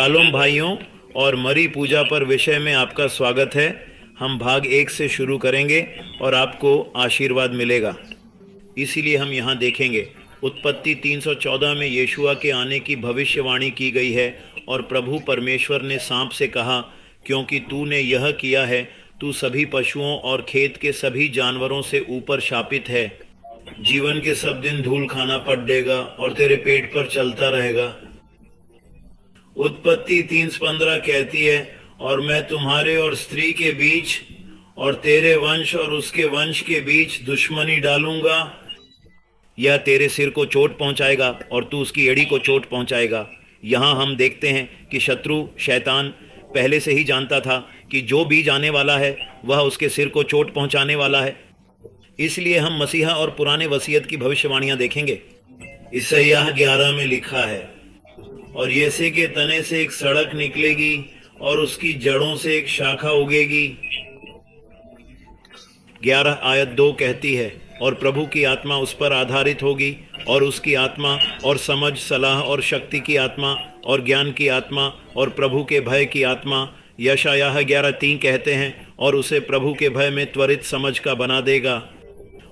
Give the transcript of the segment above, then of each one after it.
Shalom भाइयों और मरी पूजा पर विषय में आपका स्वागत है। हम भाग 1 से शुरू करेंगे और आपको आशीर्वाद मिलेगा, इसीलिए हम यहाँ देखेंगे। उत्पत्ति 314 में यीशुआ के आने की भविष्यवाणी की गई है और प्रभु परमेश्वर ने सांप से कहा, क्योंकि तूने यह किया है, तू सभी पशुओं और खेत के सभी जानवरों से ऊपर शापित है। जीवन के सब दिन धूल खाना पड़ेगा और तेरे पेट पर चलता रहेगा। उत्पत्ति 3:15 कहती है, और मैं तुम्हारे और स्त्री के बीच और तेरे वंश और उसके वंश के बीच दुश्मनी डालूंगा। यह तेरे सिर को चोट पहुंचाएगा और तू उसकी एड़ी को चोट पहुंचाएगा। यहाँ हम देखते हैं कि शत्रु शैतान पहले से ही जानता था कि जो बीज आने वाला है वह उसके सिर को चोट पहुंचाने वाला है। इसलिए हम मसीहा और पुराने वसीयत की भविष्यवाणियां देखेंगे। यशायाह 11 में लिखा है, और यिशै के तने से एक सड़क निकलेगी और उसकी जड़ों से एक शाखा उगेगी। 11 आयत 2 कहती है, और प्रभु की आत्मा उस पर आधारित होगी, और उसकी आत्मा और समझ, सलाह और शक्ति की आत्मा और ज्ञान की आत्मा और प्रभु के भय की आत्मा। यशायाह 11:3 कहते हैं, और उसे प्रभु के भय में त्वरित समझ का बना देगा,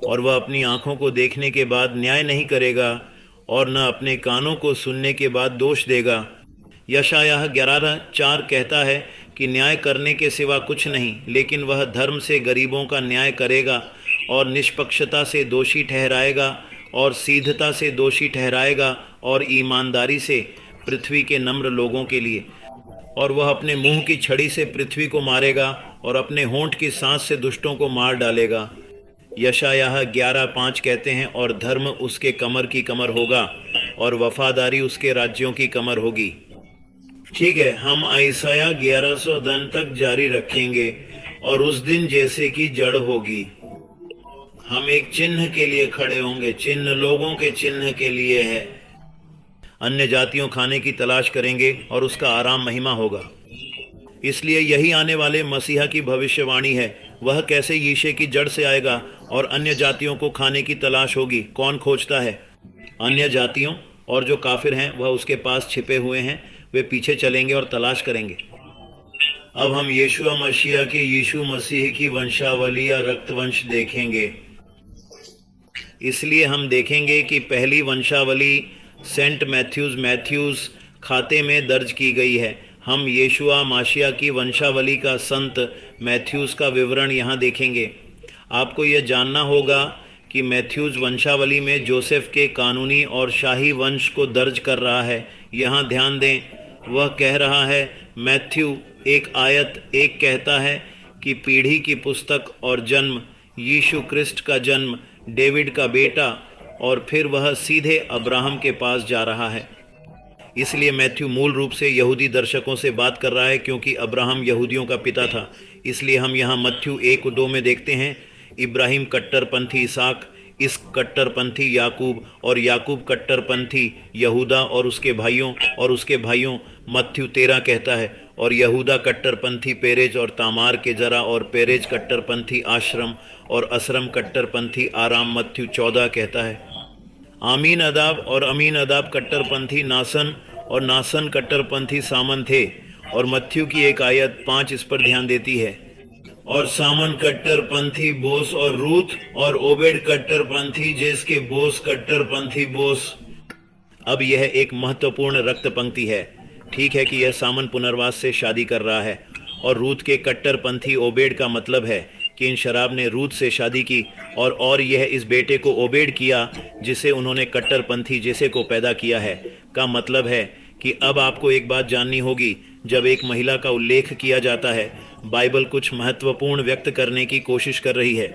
और वह अपनी आंखों को देखने के बाद न्याय नहीं करेगा और न अपने कानों को सुनने के बाद दोष देगा। यशायाह 11:4 कहता है कि न्याय करने के सिवा कुछ नहीं, लेकिन वह धर्म से गरीबों का न्याय करेगा और निष्पक्षता से दोषी ठहराएगा और सीधता से दोषी ठहराएगा और ईमानदारी से पृथ्वी के नम्र लोगों के लिए। और वह अपने मुंह की छड़ी से पृथ्वी को मारेगा और अपने होंठ की सांस से दुष्टों को मार डालेगा। यशायाह 11:5 कहते हैं, और धर्म उसके कमर की कमर होगा और वफादारी उसके राज्यों की कमर होगी। ठीक है, हम यशायाह 1100 दिन तक जारी रखेंगे। और उस दिन जैसे कि जड़ होगी। हम एक चिन्ह के लिए खड़े होंगे। चिन्ह लोगों के चिन्ह के लिए है। अन्य जातियों खाने की तलाश करेंगे और उसका आराम महिमा होगा। इसलिए यही आने वाले मसीहा की भविष्यवाणी है। वह कैसे यीशे की जड़ से आएगा और अन्य जातियों को खाने की तलाश होगी। कौन खोजता है? अन्य जातियों और जो काफिर हैं वह उसके पास छिपे हुए हैं। वे पीछे चलेंगे और तलाश करेंगे। अब हम यीशु मसीह के यीशु मसीह की वंशावली या रक्तवंश देखेंगे। इसलिए हम देखेंगे कि पहली वंशावली सेंट मैथ्यूज खाते में दर्ज की गई है। हम यीशुआ मसीह की वंशावली का संत मैथ्यूज का विवरण यहाँ देखेंगे। आपको यह जानना होगा कि मैथ्यूज वंशावली में जोसेफ के कानूनी और शाही वंश को दर्ज कर रहा है। यहाँ ध्यान दें, वह कह रहा है, मैथ्यू 1 आयत 1 कहता है कि पीढ़ी की पुस्तक और जन्म, यीशु क्रिस्ट का जन्म, डेविड का बेटा, और फिर वह सीधे अब्राहम के पास जा रहा है। इसलिए मैथ्यू मूल रूप से यहूदी दर्शकों से बात कर रहा है, क्योंकि अब्राहम यहूदियों का पिता था। इसलिए हम यहाँ मत्थयू 1:2 में देखते हैं, इब्राहिम कट्टरपंथी इसहाक, इस कट्टरपंथी याकूब, और याकूब कट्टरपंथी यहूदा और उसके भाइयों। मत्थयू 13 कहता है, और यहूदा कट्टरपंथी पेरेज और तामार के जरा, और पेरेज कट्टरपंथी आश्रम, और असरम कट्टरपंथी आराम। मत्थयू 14 कहता है। आमीन अदाब और अमीन अदाब कट्टरपंथी नासन, और नासन कट्टरपंथी सामन थे। और मत्थयू की 1 आयत 5 इस पर ध्यान देती है, और सामन कट्टरपंथी बोस और रूथ, और ओबेड कट्टरपंथी जेस के बोस कट्टरपंथी बोस। अब यह एक महत्वपूर्ण रक्त पंक्ति है। ठीक है कि यह सामन पुनर्वास से शादी कर रहा है, और रूथ के कट्टरपंथी ओबेड का मतलब है कि इन शराब ने रूथ से शादी की, और यह इस बेटे को ओबेड किया जिसे उन्होंने कट्टरपंथी जैसे को पैदा किया है। का मतलब है कि अब आपको एक बात जाननी होगी, जब एक महिला का उल्लेख किया जाता है, बाइबल कुछ महत्वपूर्ण व्यक्त करने की कोशिश कर रही है।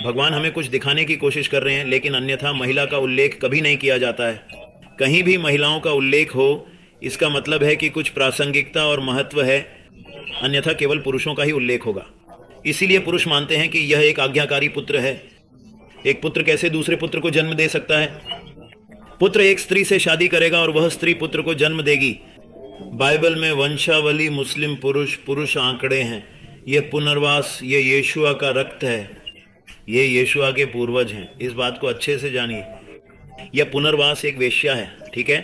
भगवान हमें कुछ दिखाने की कोशिश कर रहे हैं, लेकिन अन्यथा महिला का उल्लेख कभी नहीं किया जाता है। कहीं भी महिलाओं का उल्लेख हो, इसका मतलब है कि कुछ प्रासंगिकता और महत्व है, अन्यथा केवल पुरुषों का ही उल्लेख होगा। इसीलिए पुरुष मानते हैं कि यह एक आज्ञाकारी पुत्र है। एक पुत्र कैसे दूसरे पुत्र को जन्म दे सकता है? पुत्र एक स्त्री से शादी करेगा और वह स्त्री पुत्र को जन्म देगी। बाइबल में वंशावली मुस्लिम पुरुष आंकड़े हैं। यह पुनर्वास, ये यीशुआ का रक्त है, ये यीशुआ के पूर्वज हैं। इस बात को अच्छे से जानिए। यह पुनर्वास एक वेश्या है, ठीक है,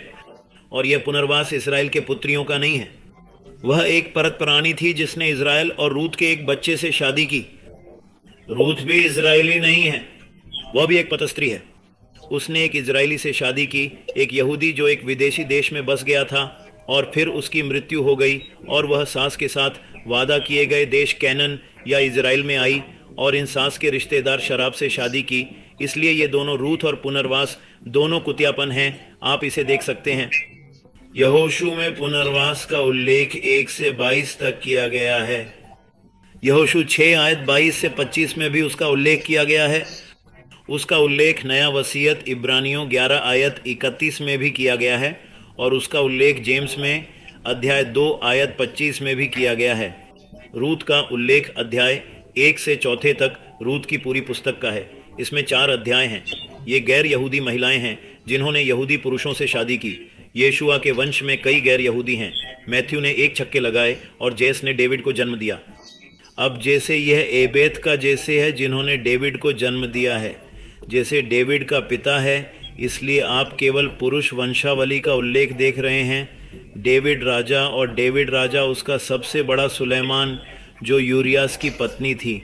और यह पुनर्वास इसराइल के पुत्रियों का नहीं है। वह एक परत प्राणी थी जिसने इज़राइल और रूत के एक बच्चे से शादी की। रूत भी इजरायली नहीं है, वह भी एक पतस्त्री है। उसने एक इजरायली से शादी की, एक यहूदी जो एक विदेशी देश में बस गया था, और फिर उसकी मृत्यु हो गई और वह सास के साथ वादा किए गए देश कैनन या इजराइल में आई और इन सास के रिश्तेदार शराब से शादी की। इसलिए ये दोनों रूथ और पुनर्वास दोनों कुतियापन हैं। आप इसे देख सकते हैं। यहोशू में पुनर्वास का उल्लेख 1 से 22 तक किया गया है। यहोशू 6 आयत 22 से 25 में भी उसका उल्लेख किया गया है। उसका उल्लेख नया वसीयत इब्रानियों 11 आयत 31 में भी किया गया है और उसका उल्लेख जेम्स में अध्याय 2 आयत 25 में भी किया गया है। रूत का उल्लेख अध्याय 1 से 4 तक रूत की पूरी पुस्तक का है। इसमें 4 अध्याय हैं। ये गैर यहूदी महिलाएं हैं जिन्होंने यहूदी पुरुषों से शादी की। यीशुआ के वंश में कई गैर यहूदी हैं। मैथ्यू ने 1 छक्के लगाए और जेस ने डेविड को जन्म दिया। अब जैसे यह एबेद का जैसे है जिन्होंने डेविड को जन्म दिया है, जैसे डेविड का पिता है, इसलिए आप केवल पुरुष वंशावली का उल्लेख देख रहे हैं। डेविड राजा और डेविड राजा उसका सबसे बड़ा सुलेमान जो यूरियास की पत्नी थी।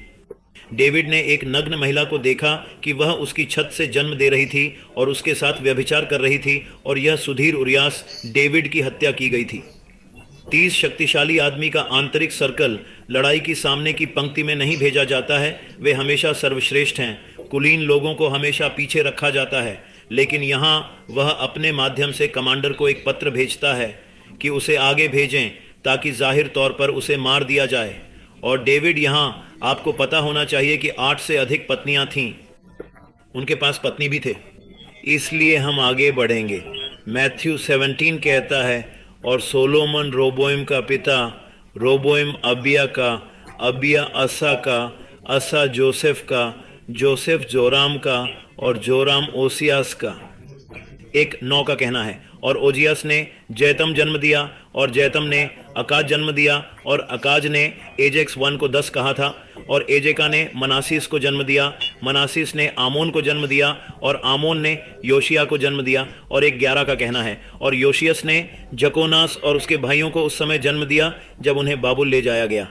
डेविड ने एक नग्न महिला को देखा कि वह उसकी छत से जन्म दे रही थी और उसके साथ व्यभिचार कर रही थी, और यह सुधीर उरियास डेविड की हत्या की गई थी। 30 शक्तिशाली आदमी का आंतरिक सर्कल लड़ाई की सामने की पंक्ति में नहीं भेजा जाता है। वे हमेशा सर्वश्रेष्ठ हैं। कुलीन लोगों को हमेशा पीछे रखा जाता है, लेकिन यहाँ वह अपने माध्यम से कमांडर को एक पत्र भेजता है कि उसे आगे भेजें ताकि जाहिर तौर पर उसे मार दिया जाए। और डेविड, यहाँ आपको पता होना चाहिए कि 8 से अधिक पत्नियां थीं। उनके पास पत्नी भी थे। इसलिए हम आगे बढ़ेंगे। मैथ्यू 17 कहता है, और सोलोमन रोबोइम का पिता, रोबोइम अबिया का, अबिया असा का, असा जोसेफ का, जोसेफ जोराम का, और जोराम ओसियास का। 1:9 का कहना है। और ओजियास ने जैतम जन्म दिया, और जैतम ने अकाज जन्म दिया, और अकाज ने एजेक्स 1 को 10 कहा था, और एजेका ने मनासीस को जन्म दिया, मनासीस ने आमोन को जन्म दिया, और आमोन ने योशिया को जन्म दिया। और 1:11 का कहना है, और योशियस ने जकोनास और उसके भाइयों को उस समय जन्म दिया जब उन्हें बाबुल ले जाया गया।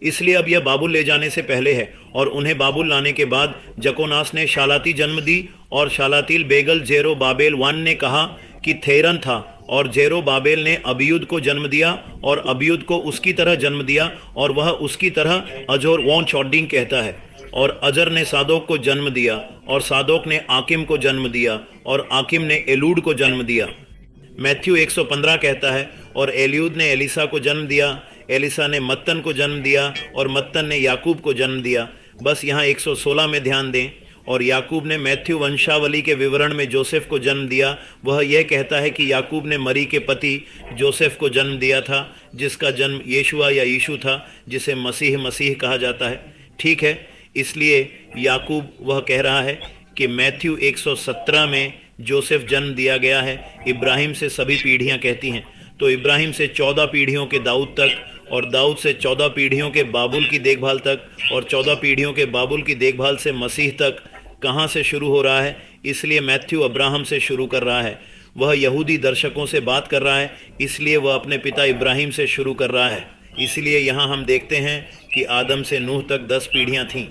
इसलिए अब यह बाबुल ले जाने से पहले है। और उन्हें बाबुल लाने के बाद जकोनास ने शालाती जन्म दी, और शालातील बेगल जेरो बाबेल 1 ने कहा कि थेरन था, और जेरो बाबेल ने अबियुद को जन्म दिया, और अबियुद को उसकी तरह जन्म दिया, और वह उसकी तरह अजोर वॉन चौडिंग कहता है। और अजर ने सादोक को जन्म दिया, और सादोक ने आकिम को जन्म दिया, और आकिम ने एलूड को जन्म दिया। मैथ्यू 115 कहता है, और एलियूद ने एलिसा को जन्म दिया, एलिसा ने मत्तन को जन्म दिया, और मत्तन ने याकूब को जन्म दिया। बस यहाँ 116 में ध्यान दें। और याकूब ने मैथ्यू वंशावली के विवरण में जोसेफ को जन्म दिया। वह यह कहता है कि याकूब ने मरी के पति जोसेफ को जन्म दिया था, जिसका जन्म यीशुआ या यीशु था, जिसे मसीह कहा जाता है। ठीक है, इसलिए याकूब वह कह रहा है कि मैथ्यू 117 में जोसेफ जन्म दिया गया है। इब्राहिम से सभी पीढ़ियां कहती हैं, तो इब्राहिम से 14 पीढ़ियों के दाऊद तक, और दाऊद से 14 पीढ़ियों के बाबुल की देखभाल तक, और 14 पीढ़ियों के बाबुल की देखभाल से मसीह तक कहाँ से शुरू हो रहा है? इसलिए मैथ्यू अब्राहम से शुरू कर रहा है। वह यहूदी दर्शकों से बात कर रहा है, इसलिए वह अपने पिता इब्राहिम से शुरू कर रहा है। इसलिए यहाँ हम देखते हैं कि आदम से नूह तक 10 पीढ़ियाँ थीं,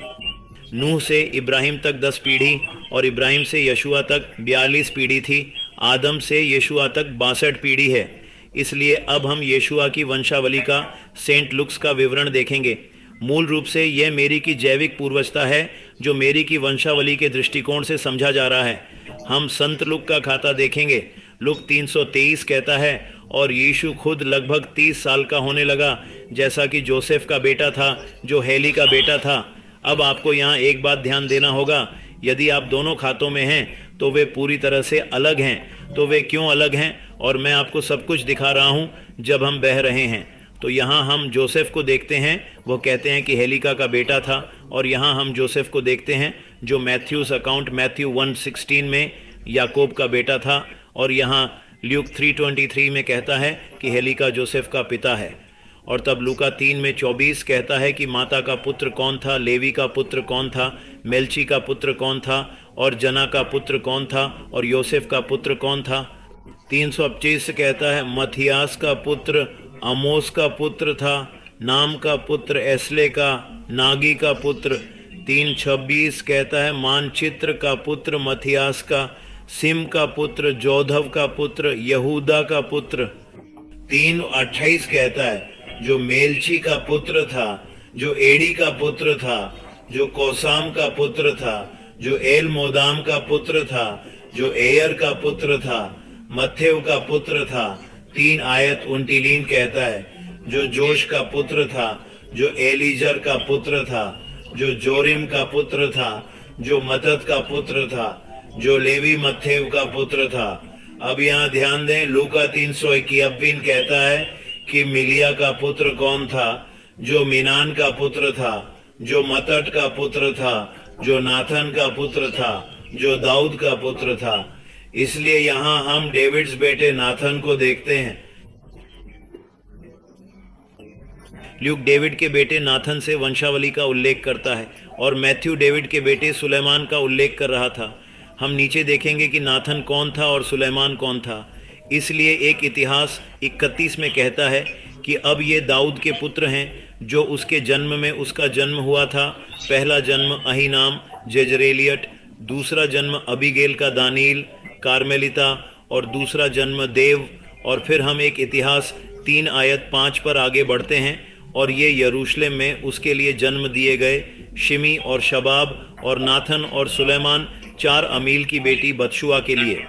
नूह से इब्राहिम तक 10 पीढ़ी, और इब्राहिम से यशुआ तक 42 पीढ़ी थी। आदम से यशुआ तक 62 पीढ़ी है। इसलिए अब हम यशुआ की वंशावली का सेंट लुक्स का विवरण देखेंगे। मूल रूप से यह मेरी की जैविक पूर्वजता है जो मेरी की वंशावली के दृष्टिकोण से समझा जा रहा है। हम संत लुक का खाता देखेंगे। लुक 323 कहता है, और यीशु खुद लगभग 30 साल का होने लगा, जैसा कि जोसेफ का बेटा था जो हेली का बेटा था। अब आपको यहाँ एक बात ध्यान देना होगा, यदि आप दोनों खातों में हैं तो वे पूरी तरह से अलग हैं। तो वे क्यों अलग हैं? और मैं आपको सब कुछ दिखा रहा हूँ जब हम बह रहे हैं। तो यहाँ हम जोसेफ को देखते हैं, वो कहते हैं कि हेलिका का बेटा था, और यहाँ हम जोसेफ को देखते हैं जो मैथ्यूस अकाउंट मैथ्यू 1:16 में याकूब का बेटा था, और यहाँ ल्यूक 3:23 में कहता है कि हेलिका जोसेफ का पिता है। और तब लूका 3:24 कहता है कि माता का पुत्र कौन था, लेवी का पुत्र कौन था, मेल्ची का पुत्र कौन था, और जना का पुत्र कौन था, और योसेफ का पुत्र कौन था। 325 कहता है मथियास का पुत्र अमोस का पुत्र था, नाम का पुत्र एस्ले का, नागी का पुत्र। 326 कहता है मानचित्र का पुत्र मथियास का, सिम का पुत्र, जोधव का पुत्र, यहूदा का पुत्र। 328 कहता है जो मेलची का पुत्र था, जो एडी का पुत्र था, जो कोसाम का पुत्र था, जो एल मोदाम का पुत्र था, जो एयर का पुत्र था, मथेव का पुत्र था। 3 आयत 29 कहता है जो जोश का पुत्र था, जो एलीजर का पुत्र था, जो जोरिम का पुत्र था, जो मतत का पुत्र था, जो लेवी मथेव का पुत्र था। अब यहाँ ध्यान दें, लूका 351 कहता है कि मिलिया का पुत्र कौन था, जो मिनान का पुत्र था, जो मतट का पुत्र था, जो नाथन का पुत्र था, जो दाऊद का पुत्र था। इसलिए यहाँ हम डेविड्स बेटे नाथन को देखते हैं। ल्यूक डेविड के बेटे नाथन से वंशावली का उल्लेख करता है और मैथ्यू डेविड के बेटे सुलेमान का उल्लेख कर रहा था। हम नीचे देखेंगे कि नाथन कौन था और सुलेमान कौन था। इसलिए एक इतिहास 31 में कहता है कि अब ये दाऊद के पुत्र हैं जो उसके जन्म में उसका जन्म हुआ था। पहला जन्म अहीनाम जेजरेलियट, दूसरा जन्म अबीगेल का दानील कार्मेलिता और दूसरा जन्म देव। और फिर हम एक इतिहास 3 आयत 5 पर आगे बढ़ते हैं और ये यरूशलेम में उसके लिए जन्म दिए गए शिमी और शबाब और नाथन और सुलेमान 4 अमील की बेटी बतशुआ के लिए।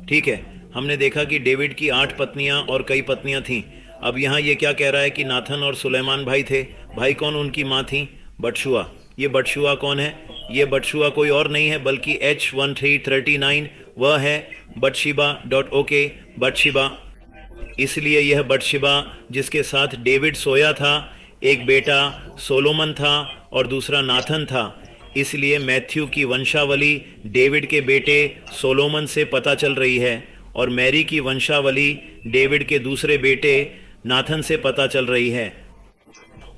ठीक है, हमने देखा कि डेविड की 8 पत्नियां और कई पत्नियां थीं। अब यहाँ ये क्या कह रहा है कि नाथन और सुलेमान भाई थे। भाई कौन? उनकी माँ थी बतशुआ। ये बतशुआ कौन है? ये बतशुआ कोई और नहीं है बल्कि H1339 वह है बतशिबा.OK बतशिबा। इसलिए यह बतशिबा जिसके साथ डेविड सोया था, एक बेटा सोलोमन था और दूसरा नाथन था। इसलिए मैथ्यू की वंशावली डेविड के बेटे सोलोमन से पता चल रही है और मैरी की वंशावली डेविड के दूसरे बेटे नाथन से पता चल रही है।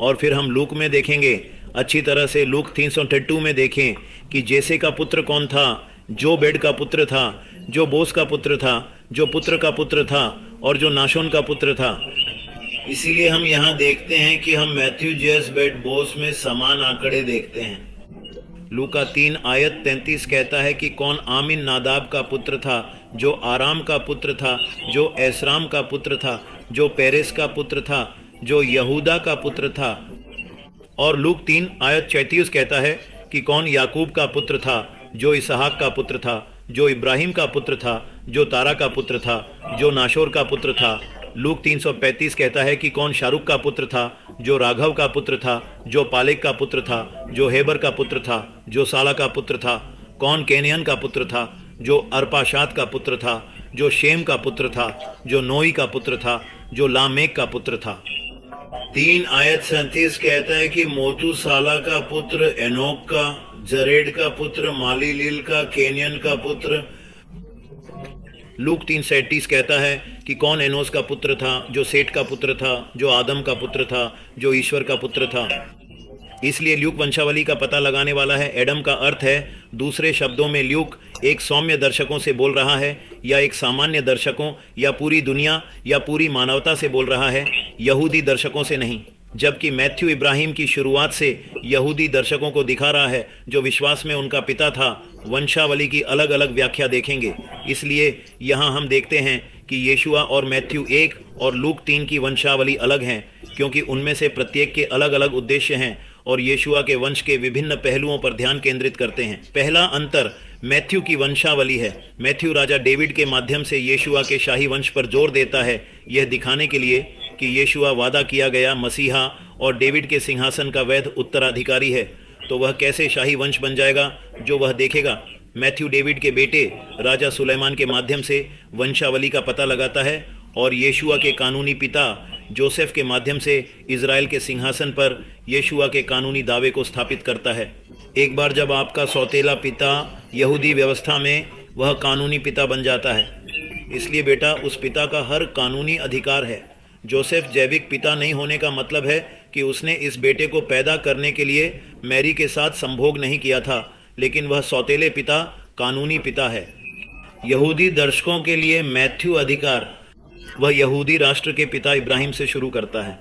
और फिर हम लूक में देखेंगे अच्छी तरह से। लूक 332 में देखें कि जेसे का पुत्र कौन था, जो बेड का पुत्र था, जो बोस का पुत्र था, जो पुत्र का पुत्र था और जो नाशोन का पुत्र था। इसीलिए हम यहाँ देखते हैं कि हम मैथ्यू जेस बेड बोस में समान आंकड़े देखते हैं। लूका 3 आयत 33 कहता है कि कौन आमिन नादाब का पुत्र था, जो आराम का पुत्र था, जो एसराम का पुत्र था, जो पेरेस का पुत्र था, जो यहूदा का पुत्र था। और लूक 3 आयत 34 कहता है कि कौन याकूब का पुत्र था, जो इसहाक का पुत्र था, जो इब्राहिम का पुत्र था, जो तारा का पुत्र था, जो नाशोर का पुत्र था। लूक 335 कहता है कि कौन शारुक का पुत्र था, जो राघव का पुत्र था, जो पालेक का पुत्र था, जो हेबर का पुत्र था, जो साला का पुत्र था। कौन केनियन का पुत्र था, जो अरपाशात का पुत्र था, जो शेम का पुत्र था, जो नोई का पुत्र था, जो लामेक का पुत्र था। 3 आयत 37 कहता है कि मोतू साला का पुत्र एनोक का, जरेड का पुत्र मालीलील का, केनियन का पुत्र। लूक 3:37 कहता है कि कौन एनोस का पुत्र था, जो सेठ का पुत्र था, जो आदम का पुत्र था, जो ईश्वर का पुत्र था। इसलिए ल्यूक वंशावली का पता लगाने वाला है। एडम का अर्थ है, दूसरे शब्दों में ल्यूक एक सौम्य दर्शकों से बोल रहा है या एक सामान्य दर्शकों या पूरी दुनिया या पूरी मानवता से बोल रहा है, यहूदी दर्शकों से नहीं। जबकि मैथ्यू इब्राहिम की शुरुआत से यहूदी दर्शकों को दिखा रहा है जो विश्वास में उनका पिता था। वंशावली की अलग अलग व्याख्या देखेंगे। इसलिए यहाँ हम देखते हैं कि यीशुआ और मैथ्यू 1 और लूक 3 की वंशावली अलग हैं, क्योंकि उनमें से प्रत्येक के अलग अलग उद्देश्य हैं और यीशुआ के वंश के विभिन्न पहलुओं पर ध्यान केंद्रित करते हैं। पहला अंतर मैथ्यू की वंशावली है। मैथ्यू राजा डेविड के माध्यम से यीशुआ के शाही वंश पर जोर देता है, यह दिखाने के लिए कि यीशुआ वादा किया गया मसीहा और डेविड के सिंहासन का वैध उत्तराधिकारी है। तो वह कैसे शाही वंश बन जाएगा, जो वह देखेगा। मैथ्यू डेविड के बेटे राजा सुलेमान के माध्यम से वंशावली का पता लगाता है और यीशुआ के कानूनी पिता जोसेफ के माध्यम से इज़राइल के सिंहासन पर यीशुआ के कानूनी दावे को स्थापित करता है। एक बार जब आपका सौतेला पिता यहूदी व्यवस्था में वह कानूनी पिता बन जाता है, इसलिए बेटा उस पिता का हर कानूनी अधिकार है। जोसेफ जैविक पिता नहीं होने का मतलब है कि उसने इस बेटे को पैदा करने के लिए मैरी के साथ संभोग नहीं किया था, लेकिन वह सौतेले पिता कानूनी पिता है। यहूदी दर्शकों के लिए मैथ्यू अधिकार वह यहूदी राष्ट्र के पिता इब्राहिम से शुरू करता है।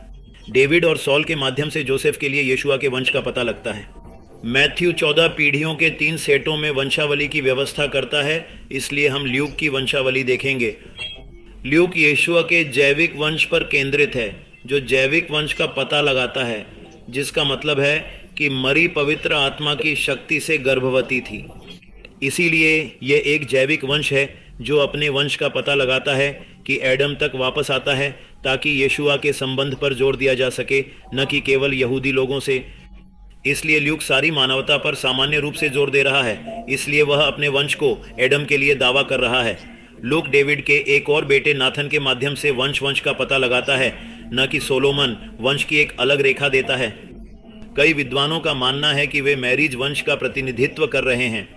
डेविड और सॉल के माध्यम से जोसेफ के लिए यीशुआ के वंश का पता लगता है। मैथ्यू 14 पीढ़ियों के 3 सेटों में वंशावली की व्यवस्था करता है, इसलिए हम ल्यूक की वंशावली देखेंगे। ल्यूक यीशुआ के जैविक वंश पर केंद्रित है, जो जैविक वंश का पता लगाता है, जिसका मतलब है कि मरी पवित्र आत्मा की शक्ति से गर्भवती थी। इसीलिए यह एक जैविक वंश है जो अपने वंश का पता लगाता है कि एडम तक वापस आता है, ताकि यीशुआ के संबंध पर जोर दिया जा सके, न कि केवल यहूदी लोगों से। इसलिए ल्यूक सारी मानवता पर सामान्य रूप से जोर दे रहा है, इसलिए वह अपने वंश को एडम के लिए दावा कर रहा है। लूक डेविड के एक और बेटे नाथन के माध्यम से वंश का पता लगाता है, न कि सोलोमन वंश की एक अलग रेखा देता है। कई विद्वानों का मानना है कि वे मैरिज वंश का प्रतिनिधित्व कर रहे हैं।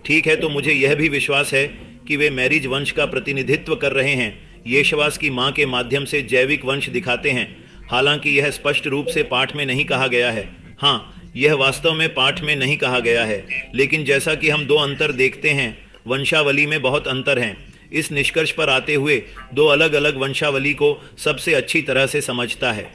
ठीक है, तो मुझे यह भी विश्वास है कि वे मैरिज वंश का प्रतिनिधित्व कर रहे हैं। यीशुवास की मां के माध्यम से जैविक वंश दिखाते हैं, हालांकि यह स्पष्ट रूप से पाठ में नहीं कहा गया है। हाँ, यह वास्तव में पाठ में नहीं कहा गया है, लेकिन जैसा कि हम 2 अंतर देखते हैं, वंशावली में बहुत अंतर हैं। इस निष्कर्ष पर आते हुए 2 अलग अलग वंशावली को सबसे अच्छी तरह से समझता है।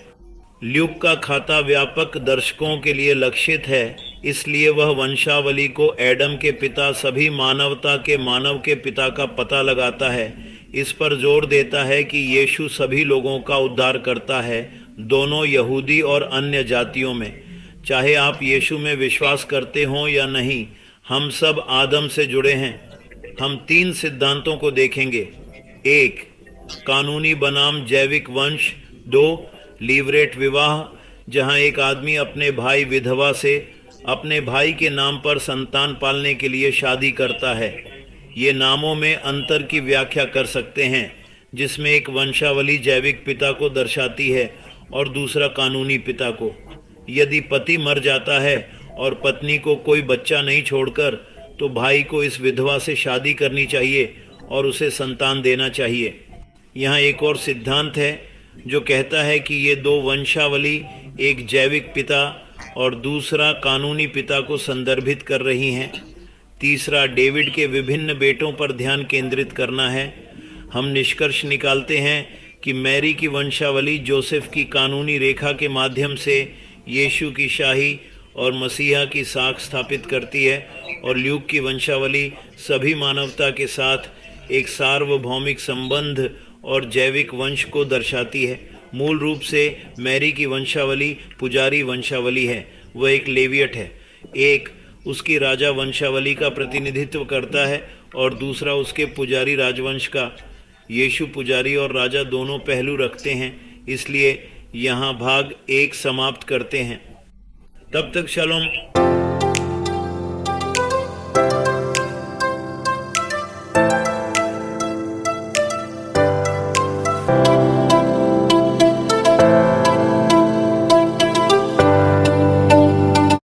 ल्यूक का खाता व्यापक दर्शकों के लिए लक्षित है, इसलिए वह वंशावली को एडम के पिता सभी मानवता के मानव के पिता का पता लगाता है। इस पर जोर देता है कि यीशु सभी लोगों का उद्धार करता है, दोनों यहूदी और अन्य जातियों में। चाहे आप यीशु में विश्वास करते हों या नहीं, हम सब आदम से जुड़े हैं। हम 3 सिद्धांतों को देखेंगे। 1, कानूनी बनाम जैविक वंश। 2, लीवरेट विवाह, जहां एक आदमी अपने भाई विधवा से अपने भाई के नाम पर संतान पालने के लिए शादी करता है। ये नामों में अंतर की व्याख्या कर सकते हैं, जिसमें एक वंशावली जैविक पिता को दर्शाती है और दूसरा कानूनी पिता को। यदि पति मर जाता है और पत्नी को कोई बच्चा नहीं छोड़कर, तो भाई को इस विधवा से शादी करनी चाहिए और उसे संतान देना चाहिए। यहाँ एक और सिद्धांत है जो कहता है कि ये 2 वंशावली एक जैविक पिता और दूसरा कानूनी पिता को संदर्भित कर रही हैं। तीसरा, डेविड के विभिन्न बेटों पर ध्यान केंद्रित करना है। हम निष्कर्ष निकालते हैं कि मैरी की वंशावली जोसेफ की कानूनी रेखा के माध्यम से यीशु की शाही और मसीहा की साख स्थापित करती है, और ल्यूक की वंशावली सभी मानवता के साथ एक सार्वभौमिक संबंध और जैविक वंश को दर्शाती है। मूल रूप से मैरी की वंशावली पुजारी वंशावली है, वह एक लेवियट है। एक उसकी राजा वंशावली का प्रतिनिधित्व करता है और दूसरा उसके पुजारी राजवंश का। यीशु पुजारी और राजा दोनों पहलू रखते हैं, इसलिए यहाँ भाग 1 समाप्त करते हैं। तब तक शालोम।